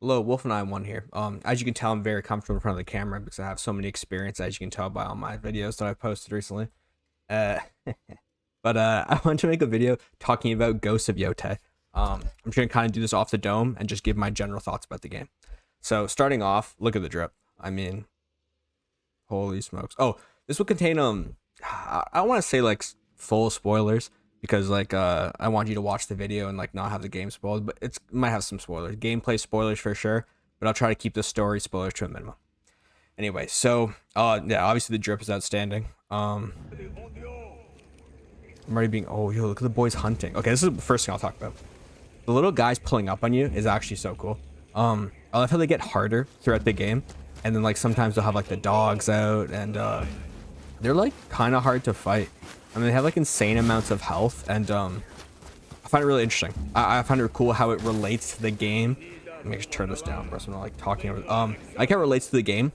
Hello, Wolf and I one here. As you can tell, I'm very comfortable in front of the camera because I have so many experience, as you can tell by all my videos that I've posted recently. Uh, but I want to make a video talking about Ghost of Yōtei. I'm trying to kind of do this off the dome and just give my general thoughts about the game. So starting off, look at the drip. I mean, holy smokes! Oh, this will contain I don't want to say like full spoilers because I want you to watch the video and like not have the game spoiled, but it might have some spoilers, gameplay spoilers for sure. But I'll try to keep the story spoilers to a minimum. Anyway, so yeah, obviously the drip is outstanding. I'm already being yo, look at the boys hunting. Okay, this is the first thing I'll talk about. The little guys pulling up on you is actually so cool. I love how they get harder throughout the game, and then like sometimes they'll have like the dogs out, and they're like kind of hard to fight. I mean, they have like insane amounts of health, and I find it really interesting. I find it cool how it relates to the game. Let me just turn this down for us. I'm not like talking over. Like how it relates to the game,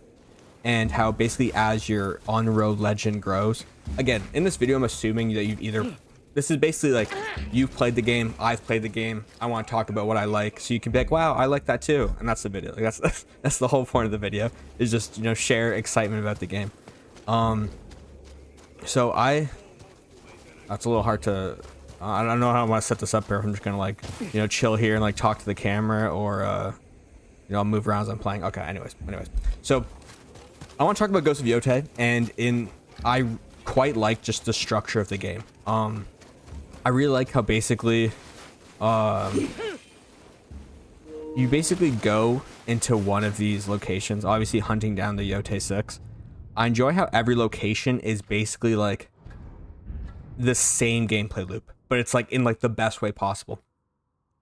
and how basically as your on-road legend grows. Again, in this video, I'm assuming that you've either. This is basically like you've played the game, I've played the game. I want to talk about what I like, so you can be like, "Wow, I like that too," and that's the video. Like that's the whole point of the video, is just share excitement about the game. So that's a little hard to. I don't know how I want to set this up here. I'm just gonna like chill here and like talk to the camera, or I'll move around as I'm playing. Okay. Anyways. So I want to talk about Ghost of Yōtei, and I quite like just the structure of the game. I really like how basically you basically go into one of these locations, obviously hunting down the Yōtei 6. I enjoy how every location is basically like the same gameplay loop, but it's like in like the best way possible.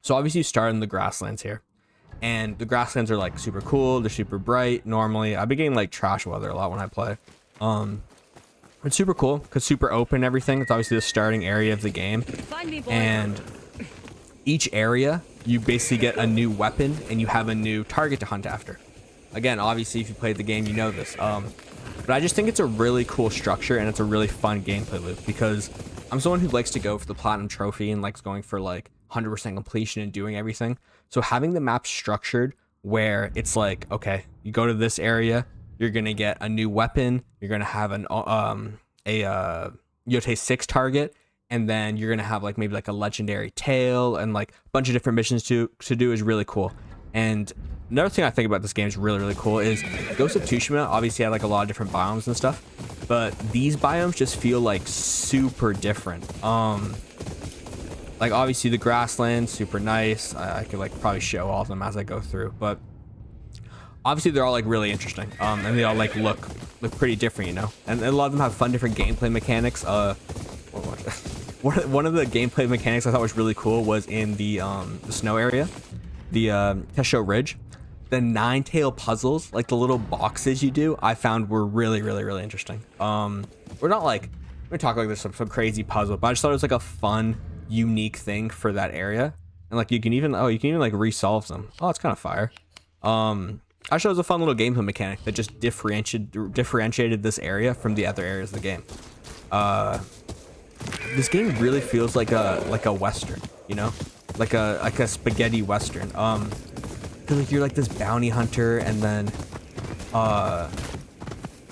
So obviously you start in the grasslands here, and the grasslands are like super cool, they're super bright. Normally I've been getting like trash weather a lot when I play. It's super cool because super open and everything. It's obviously the starting area of the game, and each area you basically get a new weapon and you have a new target to hunt after. Again, obviously if you played the game, you know this. But I just think it's a really cool structure, and it's a really fun gameplay loop because I'm someone who likes to go for the platinum trophy and likes going for like 100% completion and doing everything. So having the map structured where it's like, okay, you go to this area, you're gonna get a new weapon, you're gonna have a Yōtei 6 target, and then you're gonna have like maybe like a legendary tail and like a bunch of different missions to do is really cool. And another thing I think about this game is really cool is Ghost of Tsushima obviously had like a lot of different biomes and stuff, but these biomes just feel like super different. Like obviously the grasslands, super nice. I could like probably show all of them as I go through, but obviously they're all like really interesting. And they all like look pretty different, and a lot of them have fun different gameplay mechanics. One of the gameplay mechanics I thought was really cool was in the snow area, the Tesho Ridge. The 9-tail puzzles, like the little boxes you do, I found were really interesting. We're not like we're talking like this some crazy puzzle, but I just thought it was like a fun, unique thing for that area. And like you can even like resolve them. Oh, it's kind of fire. I thought it was a fun little gameplay mechanic that just differentiated this area from the other areas of the game. This game really feels like a western, like a spaghetti western. Cause like you're like this bounty hunter, and then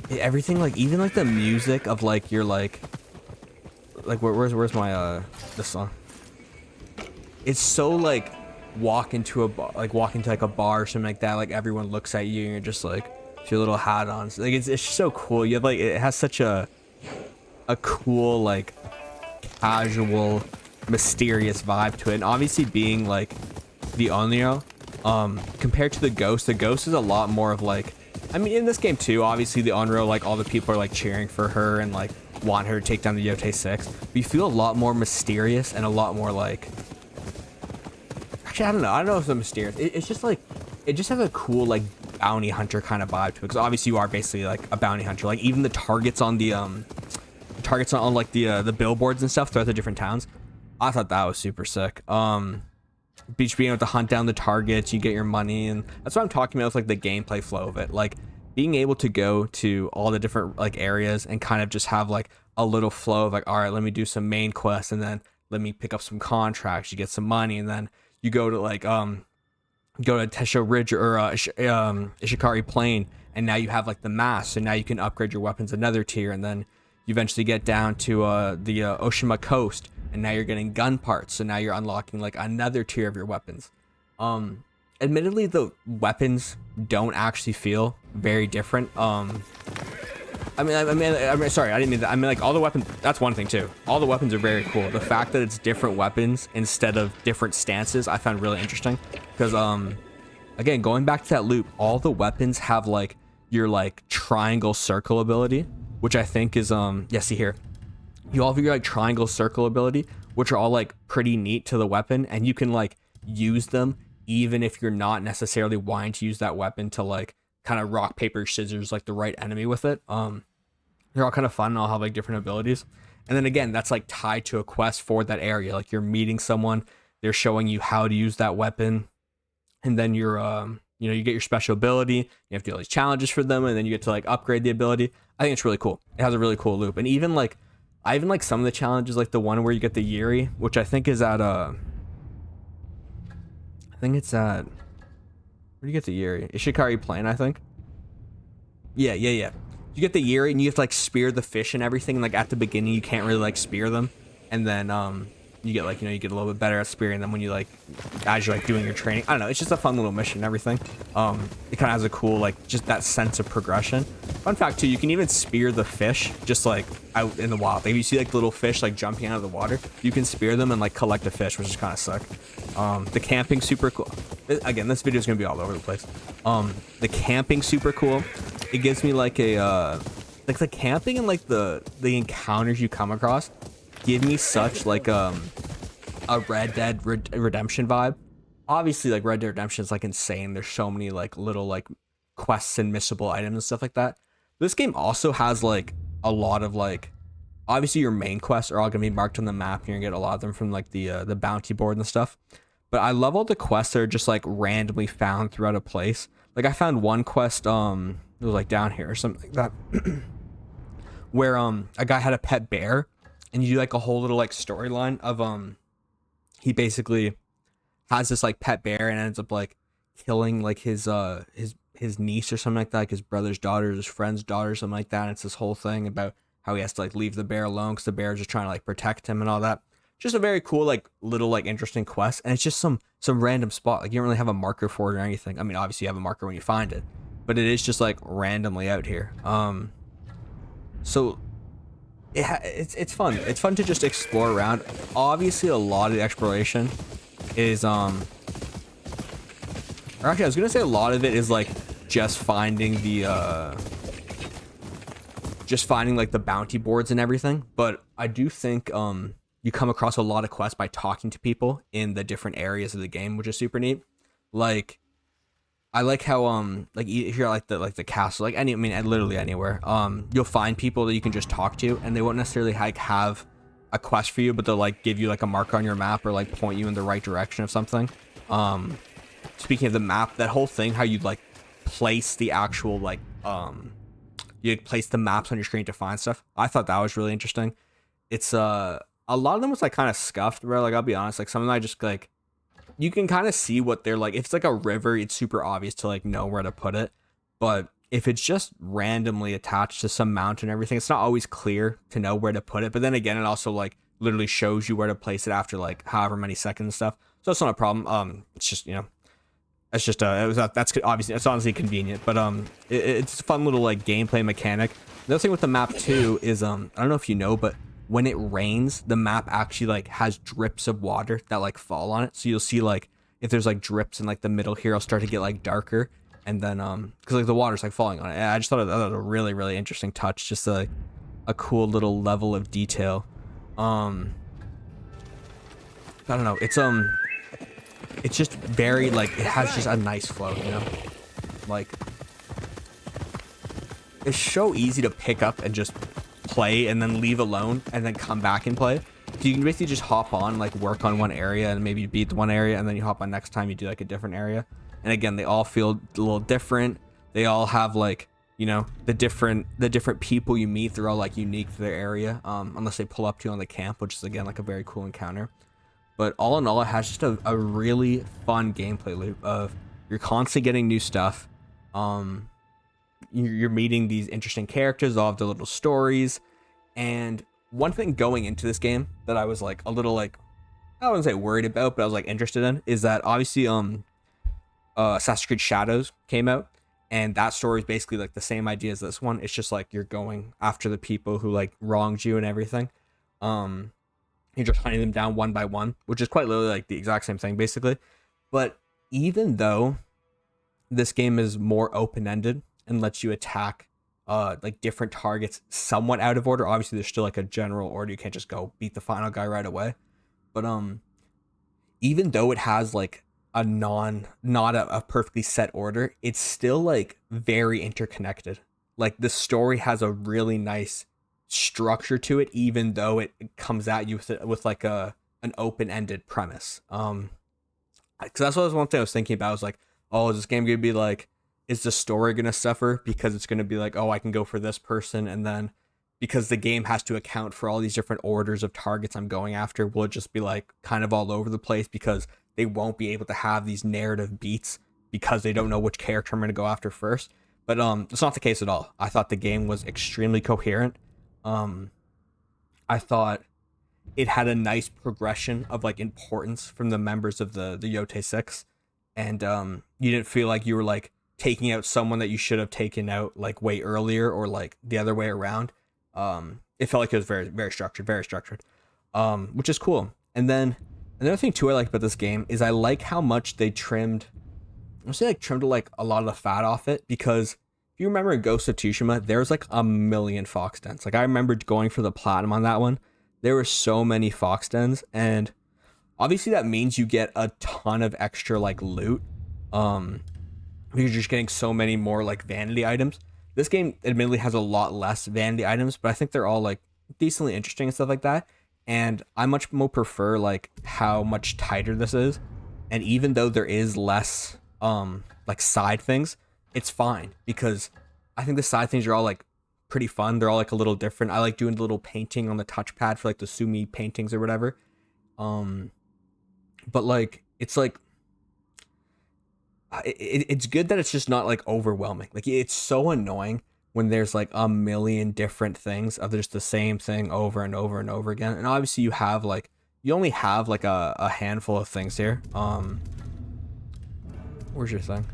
everything, like even like the music of like you're like where's my this song? It's so like walk into like a bar or something like that, like everyone looks at you and you're just like with your little hat on. So, like it's so cool. You have like, it has such a cool like casual mysterious vibe to it, and obviously being like the Onryo, compared to the Ghost is a lot more of like, I mean in this game too, obviously the Onryo, like all the people are like cheering for her and like want her to take down the Yōtei 6, but you feel a lot more mysterious and a lot more like, actually I don't know if it's mysterious, it's just like it just has a cool like bounty hunter kind of vibe to it, because obviously you are basically like a bounty hunter. Like even the targets on the like the billboards and stuff throughout the different towns, I thought that was super sick. Being able to hunt down the targets, you get your money, and that's what I'm talking about with like the gameplay flow of it. Like being able to go to all the different like areas and kind of just have like a little flow of like, all right, let me do some main quests, and then let me pick up some contracts, you get some money, and then you go to like go to Tesho Ridge or Ishikari Plain, and now you have like the mask, so now you can upgrade your weapons another tier, and then you eventually get down to the Oshima Coast, and now you're getting gun parts, so now you're unlocking like another tier of your weapons. Admittedly, the weapons don't actually feel very different. I mean, sorry, I didn't mean that. I mean, like, all the weapons, that's one thing too. All the weapons are very cool. The fact that it's different weapons instead of different stances, I found really interesting. Because, again, going back to that loop, all the weapons have, like, your, like, triangle circle ability, which I think is, yeah, see here. You all have your, like, triangle circle ability, which are all, like, pretty neat to the weapon, and you can, like, use them even if you're not necessarily wanting to use that weapon to, like, kind of rock paper scissors like the right enemy with it. They're all kind of fun and all have like different abilities, and then again, that's like tied to a quest for that area. Like, you're meeting someone, they're showing you how to use that weapon, and then you're you know, you get your special ability, you have to do all these challenges for them, and then you get to like upgrade the ability. I think it's really cool. It has a really cool loop, and even like I even like some of the challenges, like the one where you get the Yuri, which I think is at I think it's at, where do you get the Yuri? Ishikari Plain, I think. Yeah. You get the Yuri, and you have to like spear the fish and everything. And like at the beginning, you can't really like spear them, and then you get like, you know, you get a little bit better at spearing them when you like, as you're like doing your training. I don't know, it's just a fun little mission and everything. It kind of has a cool, like, just that sense of progression. Fun fact too, you can even spear the fish just like out in the wild. Like, if you see like little fish like jumping out of the water, you can spear them and like collect a fish, which is kind of sick. The camping super cool. Again, this video is gonna be all over the place. The camping super cool. It gives me like a like the camping and like the encounters you come across give me such like a Red Dead Redemption vibe. Obviously, like, Red Dead Redemption is like insane. There's so many like little like quests and missable items and stuff like that. This game also has like a lot of like, obviously your main quests are all gonna be marked on the map, and you're gonna get a lot of them from like the bounty board and stuff. But I love all the quests that are just like randomly found throughout a place. Like, I found one quest, it was like down here or something like that, where a guy had a pet bear, and you do like a whole little like storyline of he basically has this like pet bear and ends up like killing like his niece or something like that, like his brother's daughter, his friend's daughter, something like that. And it's this whole thing about how he has to like leave the bear alone because the bear is just trying to like protect him and all that. Just a very cool, like, little like interesting quest, and it's just some random spot. Like, you don't really have a marker for it or anything. I mean, obviously you have a marker when you find it, but it is just like randomly out here. So it's fun. It's fun to just explore around. Obviously, a lot of the exploration is or actually, I was gonna say a lot of it is like just finding like the bounty boards and everything. But I do think you come across a lot of quests by talking to people in the different areas of the game, which is super neat. Like, I like how like if you're like the castle, like literally anywhere, you'll find people that you can just talk to, and they won't necessarily like have a quest for you, but they'll like give you like a marker on your map or like point you in the right direction of something. Speaking of the map, that whole thing, how you like place the actual like you place the maps on your screen to find stuff, I thought that was really interesting. It's a lot of them was like kind of scuffed, bro. Like, I'll be honest, like some of them I just like, you can kind of see what they're like. If it's like a river, it's super obvious to like know where to put it. But if it's just randomly attached to some mountain and everything, it's not always clear to know where to put it. But then again, it also like literally shows you where to place it after like however many seconds and stuff. So it's not a problem. It's just, you know, it's just that's obviously, it's honestly convenient, but it's a fun little like gameplay mechanic. The other thing with the map too is I don't know if you know, but when it rains, the map actually like has drips of water that like fall on it. So you'll see like if there's like drips in like the middle here, it'll start to get like darker, and then because like the water's like falling on it. And I just thought that was a really, really interesting touch, just a cool little level of detail. I don't know, it's just very like, it has just a nice flow, you know, like it's so easy to pick up and just play and then leave alone and then come back and play. So you can basically just hop on, like work on one area and maybe beat the one area, and then you hop on next time you do like a different area. And again, they all feel a little different. They all have like, you know, the different people you meet, they're all like unique to their area, unless they pull up to you on the camp, which is again like a very cool encounter. But all in all, it has just a really fun gameplay loop of you're constantly getting new stuff. You're meeting these interesting characters, all of their little stories. And one thing going into this game that I was like a little like, I wouldn't say worried about, but I was like interested in, is that obviously Assassin's Creed Shadows came out, and that story is basically like the same idea as this one. It's just like you're going after the people who like wronged you and everything. You're just hunting them down one by one, which is quite literally like the exact same thing basically. But even though this game is more open-ended and lets you attack like different targets somewhat out of order, obviously there's still like a general order. You can't just go beat the final guy right away. But even though it has like a not a perfectly set order, it's still like very interconnected. Like the story has a really nice structure to it, even though it comes at you with like an open-ended premise. Because that's what was one thing I was thinking about. I was like, oh, is this game gonna be like, is the story gonna suffer because it's gonna be like, oh, I can go for this person, and then because the game has to account for all these different orders of targets I'm going after, will it just be like kind of all over the place because they won't be able to have these narrative beats because they don't know which character I'm going to go after first? But it's not the case at all. I thought the game was extremely coherent. I thought it had a nice progression of like importance from the members of the Yōtei 6, and you didn't feel like you were like taking out someone that you should have taken out like way earlier, or like the other way around. It felt like it was very, very structured, which is cool. And then another thing too I like about this game is I like how much they trimmed, I'll say like trimmed like a lot of the fat off it, because if you remember in Ghost of Tsushima, there's like a million fox dens. Like I remember going for the platinum on that one. There were so many fox dens, and obviously that means you get a ton of extra like loot. Because you're just getting so many more like vanity items. This game admittedly has a lot less vanity items, but I think they're all like decently interesting and stuff like that. And I much more prefer like how much tighter this is. And even though there is less like side things, it's fine, because I think the side things are all like pretty fun. They're all like a little different. I like doing the little painting on the touchpad for like the Sumi paintings or whatever. But like it's like it's good that it's just not like overwhelming. Like it's so annoying when there's like a million different things of just the same thing over and over and over again. And obviously you only have like a handful of things here. Where's your thing?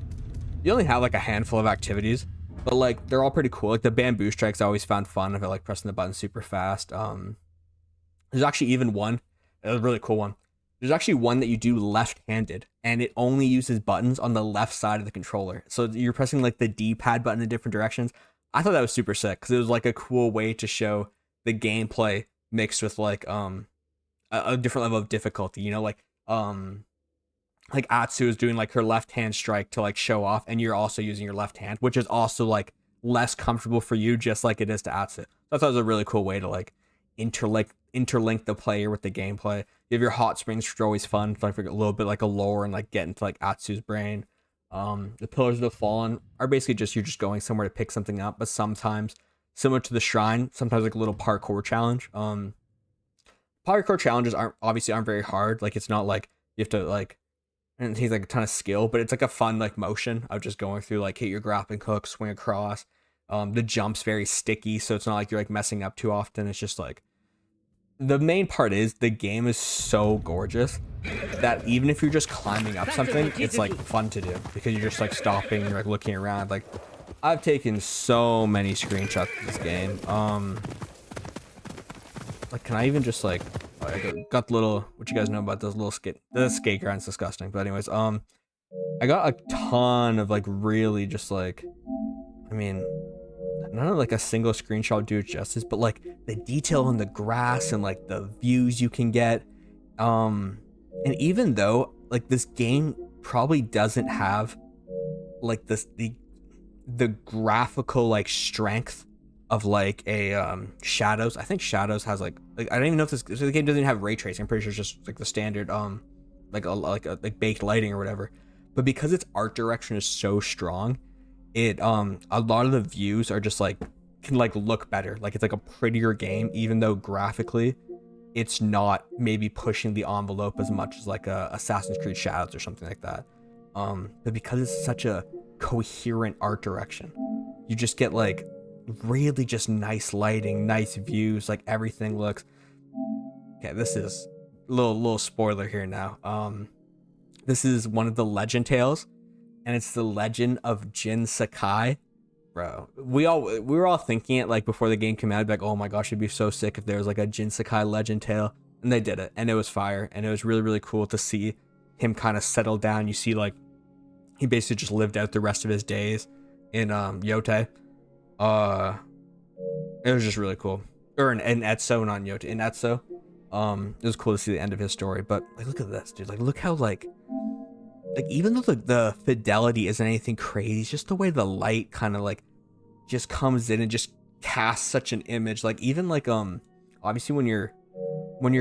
You only have like a handful of activities, but like they're all pretty cool. Like the bamboo strikes I always found fun of it, like pressing the button super fast. There's actually even one, a really cool one. There's actually one that you do left-handed, and it only uses buttons on the left side of the controller. So you're pressing like the D-pad button in different directions. I thought that was super sick, because it was like a cool way to show the gameplay mixed with like a different level of difficulty. You know, like Atsu is doing like her left hand strike to like show off, and you're also using your left hand, which is also like less comfortable for you, just like it is to Atsu. So I thought it was a really cool way to like interlink the player with the gameplay. You have your hot springs, which are always fun, like a little bit like a lore and like get into like Atsu's brain. The Pillars of the Fallen are basically just you're just going somewhere to pick something up, but sometimes similar to the Shrine, sometimes like a little parkour challenge. Parkour challenges aren't very hard. Like it's not like you have to like, and it takes like a ton of skill, but it's like a fun like motion of just going through, like hit your grappling hook, swing across. The jump's very sticky, so it's not like you're like messing up too often. It's just like, the main part is the game is so gorgeous that even if you're just climbing up something, it's like fun to do, because you're just like stopping, you're like looking around. Like I've taken so many screenshots of this game. Like can I even just like, I got the little, what you guys know about those little the skate grind's disgusting, but anyways, I got a ton of like really just like, I mean, none of like a single screenshot would do it justice, but like the detail on the grass and like the views you can get. And even though like this game probably doesn't have like the graphical like strength of like a Shadows. I think Shadows has like I don't even know if the game doesn't have ray tracing. I'm pretty sure it's just like the standard like baked lighting or whatever. But because its art direction is so strong, it a lot of the views are just like can like look better. Like it's like a prettier game, even though graphically it's not maybe pushing the envelope as much as like a Assassin's Creed Shadows or something like that. But because it's such a coherent art direction, you just get like really just nice lighting, nice views, like everything looks. Okay, this is a little spoiler here now. This is one of the legend tales, and it's the legend of Jin Sakai. Bro, we were all thinking it like before the game came out, like, oh my gosh, it'd be so sick if there was like a Jin Sakai legend tale, and they did it, and it was fire, and it was really really cool to see him kind of settle down. You see, like, he basically just lived out the rest of his days in Yōtei. It was just really cool. Or in Etso, not in Yōtei, in Etso. It was cool to see the end of his story, but like, look at this, dude. Like, look how like even though the fidelity isn't anything crazy, it's just the way the light kind of like just comes in and just casts such an image. Like, even like obviously when you're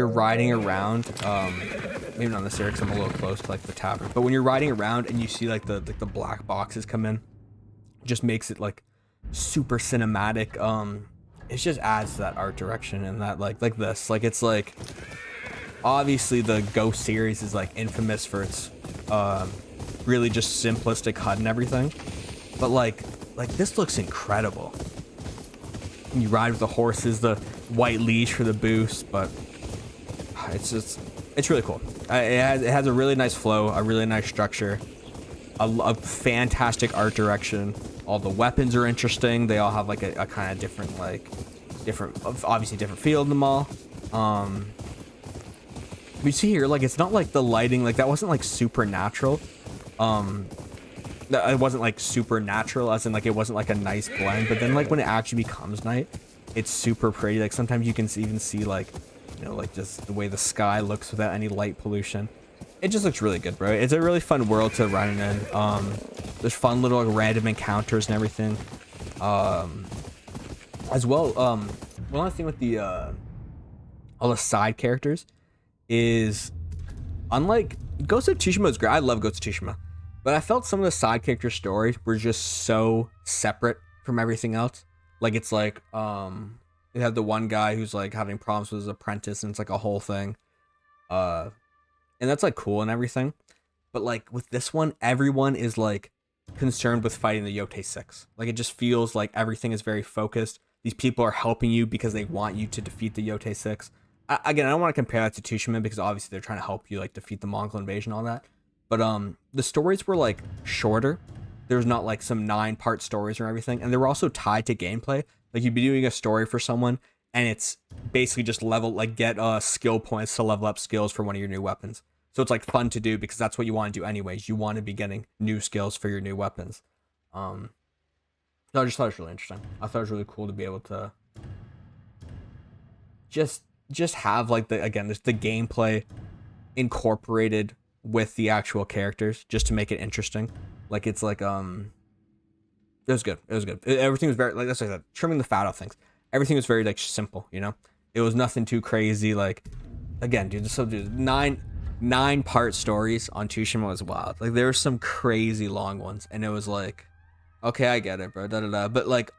riding around, maybe not necessarily because I'm a little close to like the tavern, but when you're riding around and you see like the black boxes come in, it just makes it like super cinematic. It just adds to that art direction, and that like this, like, it's like, obviously the Ghost series is like infamous for its really just simplistic HUD and everything, but like this looks incredible. You ride with the horses, the white leash for the boost, but it's really cool. It has a really nice flow, a really nice structure, a fantastic art direction. All the weapons are interesting. They all have like a kind of different obviously different feel in them all. We see here, like, it's not like the lighting, like, that wasn't like supernatural. It wasn't like supernatural as in like it wasn't like a nice blend, but then like when it actually becomes night, it's super pretty. Like, sometimes you can even see like, you know, like just the way the sky looks without any light pollution. It just looks really good, bro. It's a really fun world to run in. There's fun little like random encounters and everything. As well, one other thing with the all the side characters is, unlike Ghost of Tsushima is great. I love Ghost of Tsushima, but I felt some of the side character stories were just so separate from everything else. Like, it's like you have the one guy who's like having problems with his apprentice, and it's like a whole thing. And that's like cool and everything, but like with this one, everyone is like concerned with fighting the Yōtei 6. Like, it just feels like everything is very focused. These people are helping you because they want you to defeat the Yōtei 6. Again, I don't want to compare that to Tsushima because obviously they're trying to help you like defeat the Mongol invasion, all that. But the stories were like shorter. There was not like some 9-part stories or everything, and they were also tied to gameplay. Like, you'd be doing a story for someone, and it's basically just get skill points to level up skills for one of your new weapons. So it's like fun to do because that's what you want to do anyways. You want to be getting new skills for your new weapons. So I just thought it was really interesting. I thought it was really cool to be able to just have like the gameplay incorporated with the actual characters, just to make it interesting. Like, it's like it was good. Everything was very, like, that's like that, trimming the fat off things. Everything was very like simple, you know. It was nothing too crazy. Like, again, dude, so dude, 9-part stories on Tsushima was wild. Like, there were some crazy long ones, and it was like, okay, I get it, bro. But like,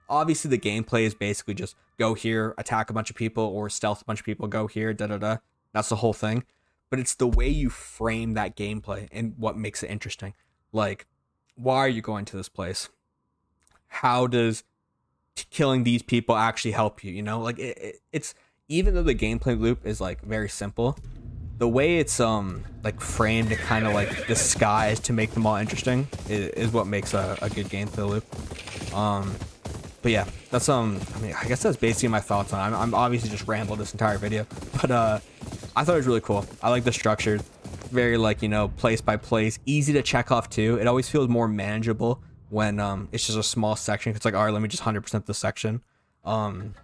obviously the gameplay is basically just go here, attack a bunch of people, or stealth a bunch of people, go here, That's the whole thing. But it's the way you frame that gameplay and what makes it interesting. Like, why are you going to this place? How does killing these people actually help you? You know, like, it's, even though the gameplay loop is like very simple, the way it's like framed and kind of like disguised to make them all interesting is what makes a good gameplay loop. But yeah, that's I mean, I guess that's basically my thoughts on it. I'm obviously just rambled this entire video, but I thought it was really cool. I like the structure, very like, you know, place by place, easy to check off too. It always feels more manageable when it's just a small section. It's like, all right, let me just 100% the section, and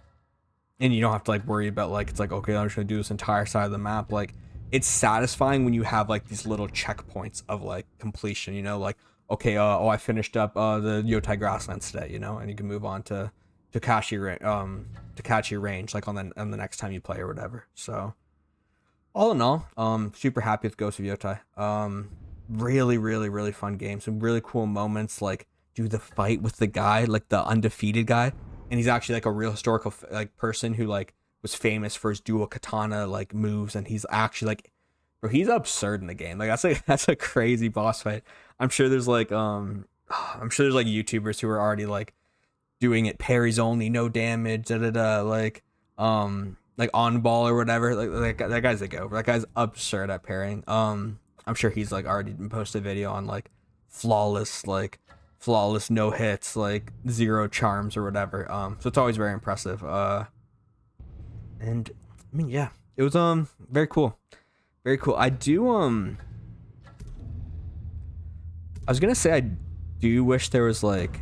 you don't have to like worry about like, it's like, okay, I'm just gonna do this entire side of the map. Like, it's satisfying when you have like these little checkpoints of like completion, you know, like, okay, I finished up the Yōtei grasslands today, you know, and you can move on to Takashi range, like on the next time you play or whatever. So all in all, super happy with Ghost of Yōtei. Really, really, really fun game. Some really cool moments, like, do the fight with the guy, like the undefeated guy, and he's actually like a real historical like person who like was famous for his dual katana like moves, and he's actually like, bro, he's absurd in the game. Like that's a crazy boss fight. I'm sure there's like I'm sure there's like YouTubers who are already like doing it parries only, no damage, da da da, like on ball or whatever. Like that guy's a go. That guy's absurd at parrying. I'm sure he's like already posted a video on like flawless no hits, like zero charms or whatever. So it's always very impressive. And I mean, yeah, it was very cool, very cool. I was gonna say I do wish there was like,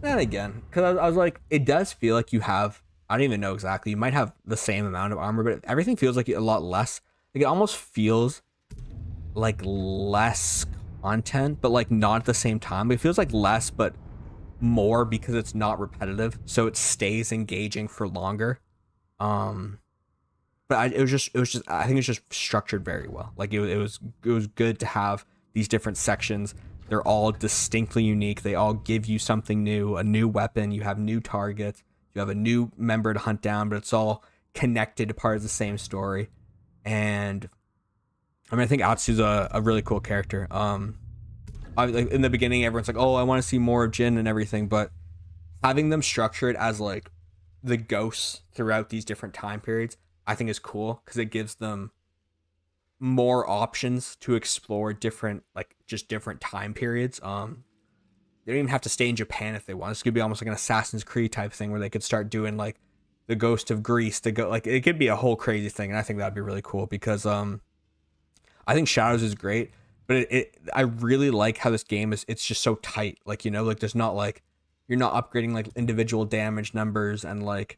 then again, because I was like, it does feel like you have, I don't even know exactly, you might have the same amount of armor, but everything feels like a lot less. Like it almost feels like less content, but like not at the same time. It feels like less, but more because it's not repetitive, so it stays engaging for longer. But it was just I think it's just structured very well. Like it was good to have these different sections. They're all distinctly unique. They all give you something new, a new weapon. You have new targets. You have a new member to hunt down, but it's all connected to part of the same story. And I mean, I think Atsu's a really cool character. Like in the beginning, everyone's like, "Oh, I want to see more of Jin and everything," but having them structured as like the ghosts throughout these different time periods, I think is cool because it gives them more options to explore different, like just different time periods. They don't even have to stay in Japan if they want. This could be almost like an Assassin's Creed type thing where they could start doing like the Ghost of Greece to go, like it could be a whole crazy thing, and I think that'd be really cool because I think Shadows is great, but I really like how this game is, it's just so tight. Like, you know, like there's not like, you're not upgrading like individual damage numbers, and like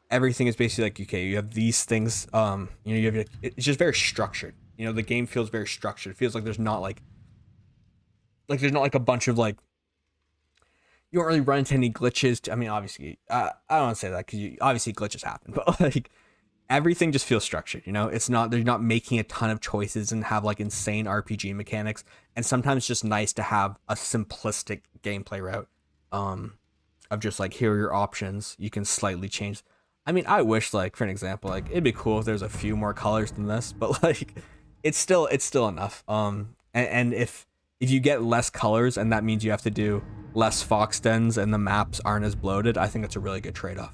everything is basically like, okay, you have these things, you know, you have, it's just very structured. You know, the game feels very structured. It feels like there's not like there's not like a bunch of like, you don't really run into any glitches. I mean, obviously, I don't want to say that because obviously glitches happen, but like everything just feels structured. You know, it's not, they're not making a ton of choices and have like insane RPG mechanics. And sometimes it's just nice to have a simplistic gameplay route, of just like, here are your options. You can slightly change. I mean, I wish, like, for an example, like it'd be cool if there's a few more colors than this, but like it's still enough. And if you get less colors and that means you have to do less fox dens and the maps aren't as bloated, I think it's a really good trade-off.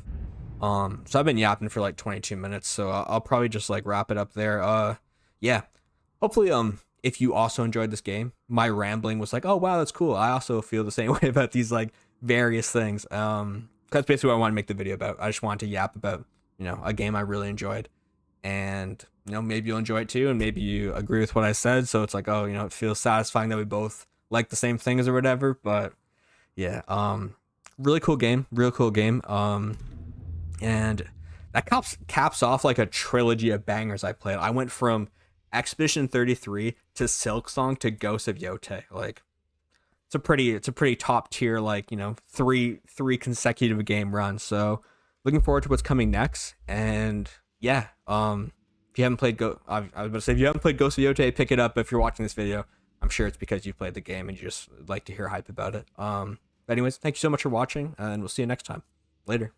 So I've been yapping for like 22 minutes, so I'll probably just like wrap it up there. Yeah, hopefully if you also enjoyed this game, my rambling was like, oh wow, that's cool. I also feel the same way about these like various things. That's basically what I want to make the video about. I just wanted to yap about, you know, a game I really enjoyed, and you know, maybe you'll enjoy it too, and maybe you agree with what I said, so it's like, oh, you know, it feels satisfying that we both like the same things or whatever. But yeah, really cool game, and that caps off like a trilogy of bangers I played. I went from Expedition 33 to Silk Song to Ghost of Yōtei. Like it's a pretty top tier, like, you know, three consecutive game runs. So looking forward to what's coming next. And yeah, if you haven't played I was about to say, if you haven't played Ghost of Yōtei, pick it up. If you're watching this video, I'm sure it's because you've played the game and you just like to hear hype about it. But anyways, thank you so much for watching, and we'll see you next time. Later.